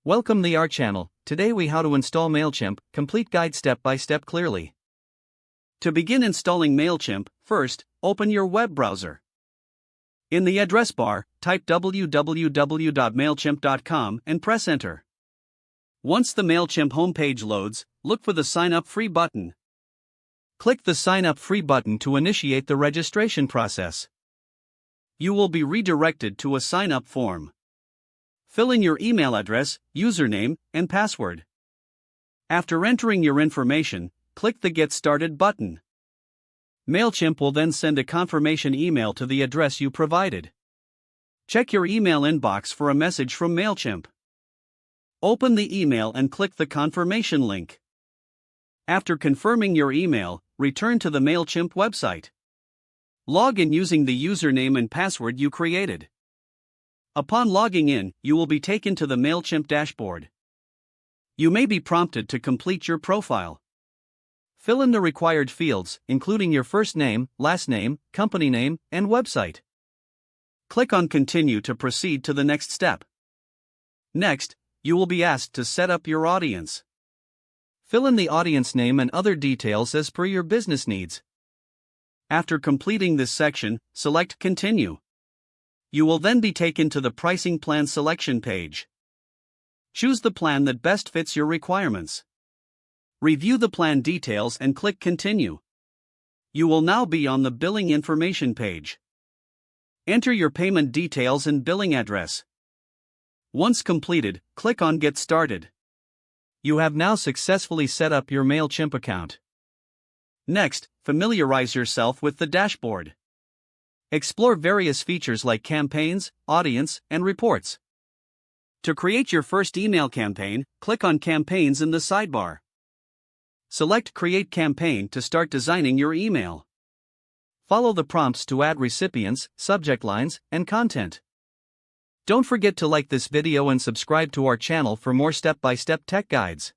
Welcome to our channel. Today we how to install Mailchimp, complete guide step by step clearly. To begin installing Mailchimp, first, open your web browser. In the address bar, type www.mailchimp.com and press enter. Once the Mailchimp homepage loads, look for the Sign Up Free button. Click the Sign Up Free button to initiate the registration process. You will be redirected to a sign-up form. Fill in your email address, username, and password. After entering your information, click the Get Started button. Mailchimp will then send a confirmation email to the address you provided. Check your email inbox for a message from Mailchimp. Open the email and click the confirmation link. After confirming your email, return to the Mailchimp website. Log in using the username and password you created. Upon logging in, you will be taken to the Mailchimp dashboard. You may be prompted to complete your profile. Fill in the required fields, including your first name, last name, company name, and website. Click on Continue to proceed to the next step. Next, you will be asked to set up your audience. Fill in the audience name and other details as per your business needs. After completing this section, select Continue. You will then be taken to the pricing plan selection page. Choose the plan that best fits your requirements. Review the plan details and click Continue. You will now be on the billing information page. Enter your payment details and billing address. Once completed, click on Get Started. You have now successfully set up your Mailchimp account. Next, familiarize yourself with the dashboard. Explore various features like campaigns, audience, and reports. To create your first email campaign, click on Campaigns in the sidebar. Select Create Campaign to start designing your email. Follow the prompts to add recipients, subject lines, and content. Don't forget to like this video and subscribe to our channel for more step-by-step tech guides.